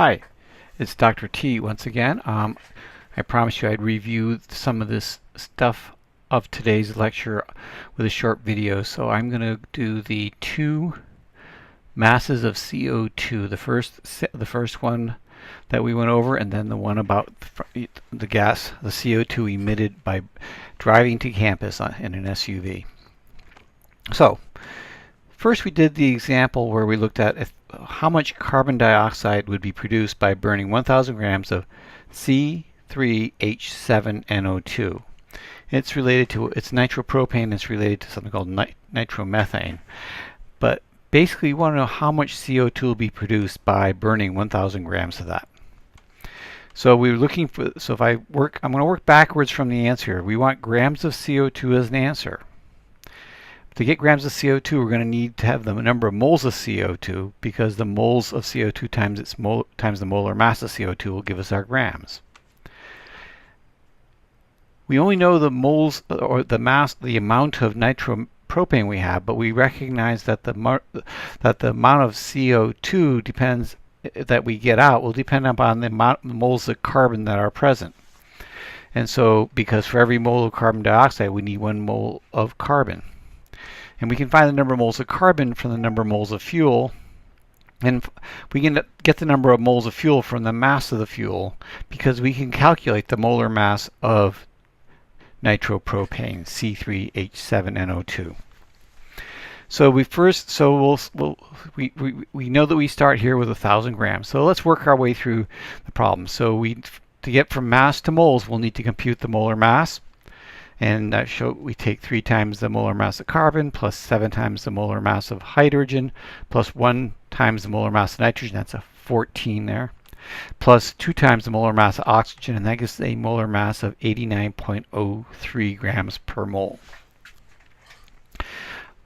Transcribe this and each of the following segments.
Hi, it's Dr. T once again. I promised you I'd review some of this stuff of today's lecture with a short video. So I'm going to do the two masses of CO2. The first one that we went over, and then the one about the gas, the CO2 emitted by driving to campus in an SUV. So first we did the example where we looked at how much carbon dioxide would be produced by burning 1,000 grams of C3H7NO2. It's nitropropane. It's related to something called nitromethane. But basically, you want to know how much CO2 will be produced by burning 1,000 grams of that. So we're looking for. So if I'm going to work backwards from the answer. We want grams of CO2 as an answer. To get grams of CO2, we're going to need to have the number of moles of CO2, because the moles of CO2 times the molar mass of CO2 will give us our grams. We only know the moles or the mass, the amount of nitropropane we have, but we recognize that the amount of CO2 that we get out will depend upon the amount of moles of carbon that are present. And so, because for every mole of carbon dioxide, we need 1 mole of carbon. And we can find the number of moles of carbon from the number of moles of fuel. And we can get the number of moles of fuel from the mass of the fuel, because we can calculate the molar mass of nitropropane, C3H7NO2. So we know that we start here with 1,000 grams. So let's work our way through the problem. So to get from mass to moles, we'll need to compute the molar mass. And we take 3 times the molar mass of carbon, plus 7 times the molar mass of hydrogen, plus 1 times the molar mass of nitrogen. That's a 14 there. Plus 2 times the molar mass of oxygen, and that gives a molar mass of 89.03 grams per mole.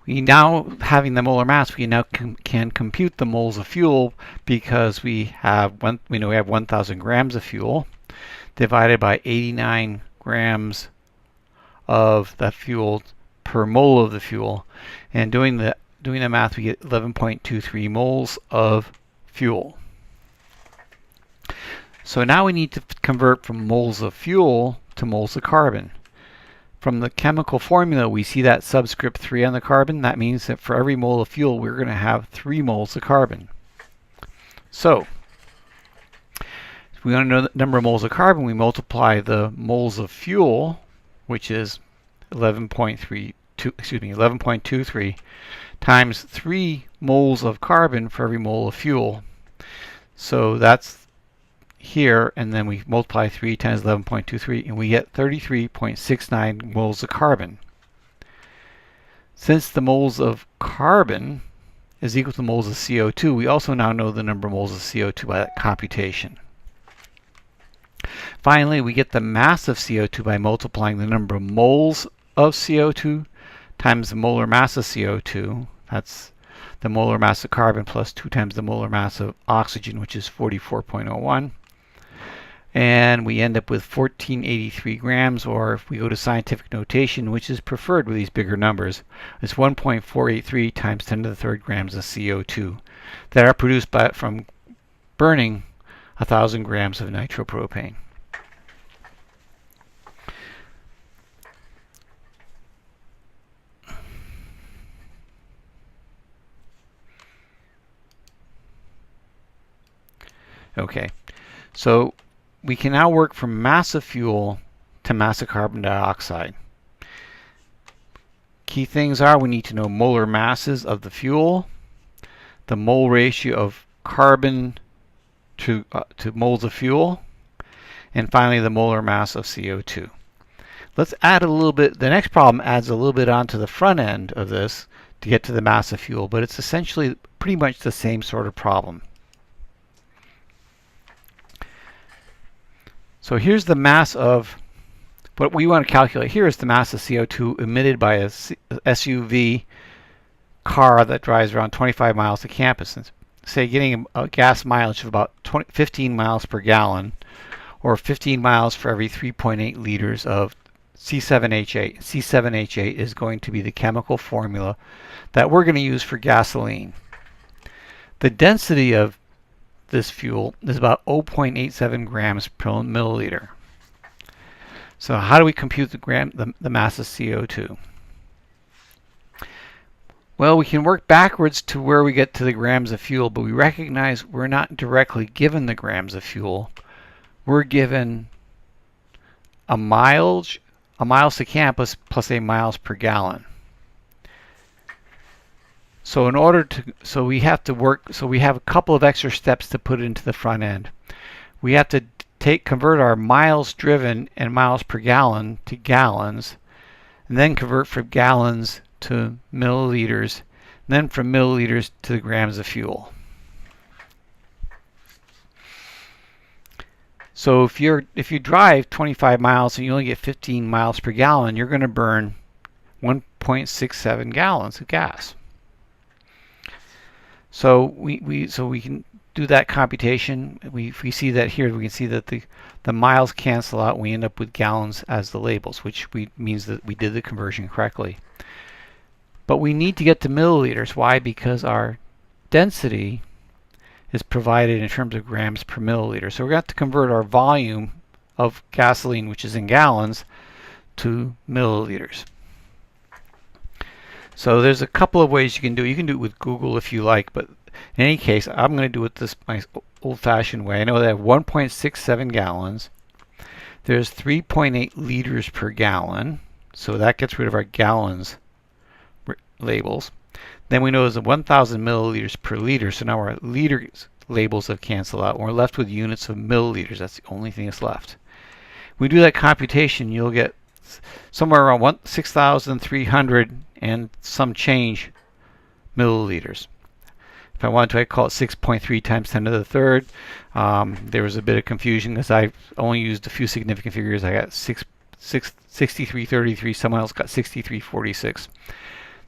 Having the molar mass, we now can compute the moles of fuel, because we know we have 1,000 grams of fuel divided by 89 grams of the fuel per mole of the fuel, and doing the math, we get 11.23 moles of fuel. So now we need to convert from moles of fuel to moles of carbon. From the chemical formula, we see that subscript 3 on the carbon. That means that for every mole of fuel, we're going to have 3 moles of carbon. So if we want to know the number of moles of carbon, we multiply the moles of fuel, which is 11.23 times 3 moles of carbon for every mole of fuel. So that's here, and then we multiply 3 times 11.23, and we get 33.69 moles of carbon. Since the moles of carbon is equal to moles of CO2, we also now know the number of moles of CO2 by that computation. Finally, we get the mass of CO2 by multiplying the number of moles of CO2 times the molar mass of CO2. That's the molar mass of carbon plus 2 times the molar mass of oxygen, which is 44.01. And we end up with 1483 grams, or if we go to scientific notation, which is preferred with these bigger numbers, it's 1.483 times 10 to the third grams of CO2 that are produced from burning 1,000 grams of nitropropane. Okay, so we can now work from mass of fuel to mass of carbon dioxide. Key things are, we need to know molar masses of the fuel, the mole ratio of carbon to moles of fuel, and finally the molar mass of CO2. Let's add a little bit. The next problem adds a little bit onto the front end of this to get to the mass of fuel, but it's essentially pretty much the same sort of problem. So here's the mass of what we want to calculate. Here is the mass of CO2 emitted by a SUV car that drives around 25 miles to campus. And say getting a gas mileage of about 15 miles per gallon, or 15 miles for every 3.8 liters of C7H8. C7H8 is going to be the chemical formula that we're going to use for gasoline. The density of this fuel is about 0.87 grams per milliliter. So how do we compute the mass of CO2? Well, we can work backwards to where we get to the grams of fuel, but we recognize we're not directly given the grams of fuel. We're given a miles to campus plus a miles per gallon. So we have a couple of extra steps to put into the front end. We have to convert our miles driven and miles per gallon to gallons, and then convert from gallons to milliliters, and then from milliliters to the grams of fuel. So if you drive 25 miles and you only get 15 miles per gallon, you're going to burn 1.67 gallons of gas. So we can do that computation. We see that here. We can see that the miles cancel out. We end up with gallons as the labels, which means that we did the conversion correctly. But we need to get to milliliters. Why? Because our density is provided in terms of grams per milliliter. So we're going to have to convert our volume of gasoline, which is in gallons, to milliliters. So there's a couple of ways you can do it. You can do it with Google if you like, but in any case, I'm going to do it my old-fashioned way. I know that I have 1.67 gallons. There's 3.8 liters per gallon, so that gets rid of our gallons labels. Then we know there's 1,000 milliliters per liter, so now our liters labels have canceled out, and we're left with units of milliliters. That's the only thing that's left. When we do that computation, you'll get somewhere around 6,300 and some change milliliters. If I wanted to, I'd call it 6.3 times 10 to the third. There was a bit of confusion because I only used a few significant figures. I got 6333. Someone else got 6346.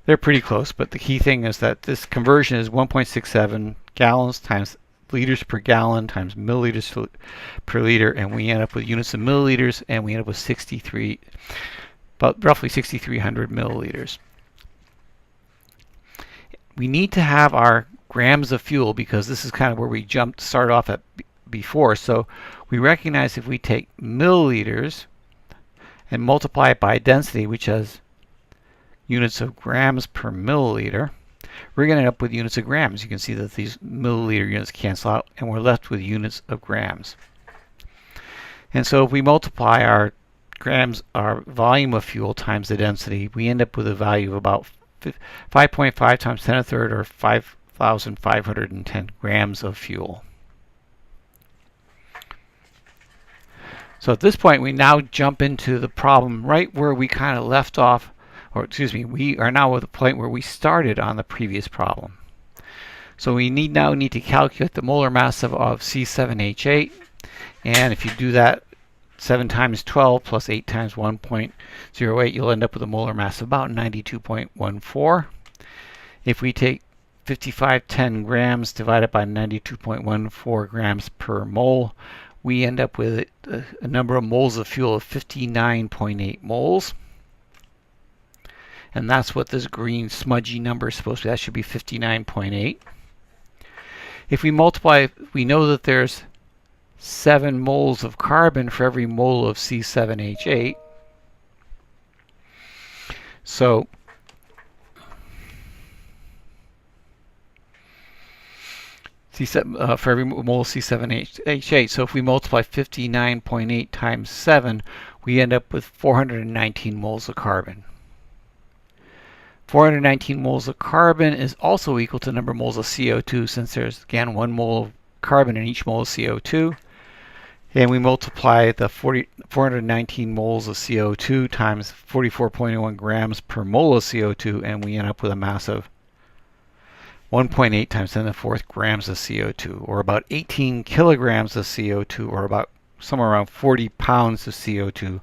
They're pretty close, but the key thing is that this conversion is 1.67 gallons times liters per gallon times milliliters per liter, and we end up with units of milliliters, and we end up with about roughly 6,300 milliliters. We need to have our grams of fuel because this is kind of where we started off at before. So we recognize if we take milliliters and multiply it by density, which has units of grams per milliliter, we're going to end up with units of grams. You can see that these milliliter units cancel out, and we're left with units of grams. And so if we multiply our volume of fuel times the density, we end up with a value of about 5.5 times 10 to the third, or 5,510 grams of fuel. So at this point, we now jump into the problem right where we kind of left off, or excuse me, we are now at the point where we started on the previous problem. So we now need to calculate the molar mass of C7H8, and if you do that 7 times 12 plus 8 times 1.08, you'll end up with a molar mass of about 92.14. If we take 5510 grams divided by 92.14 grams per mole, we end up with a number of moles of fuel of 59.8 moles. And that's what this green smudgy number is supposed to be. That should be 59.8. If we multiply, we know that there's 7 moles of carbon for every mole of C7H8. So for every mole of C7H8. So if we multiply 59.8 times 7, we end up with 419 moles of carbon. 419 moles of carbon is also equal to the number of moles of CO2, since there's, again, 1 mole of carbon in each mole of CO2. And we multiply the 419 moles of CO2 times 44.01 grams per mole of CO2, and we end up with a mass of 1.8 times 10 to the fourth grams of CO2, or about 18 kilograms of CO2, or about somewhere around 40 pounds of CO2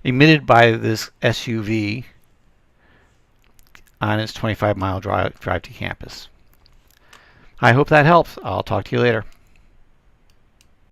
emitted by this SUV on its 25-mile drive to campus. I hope that helps. I'll talk to you later.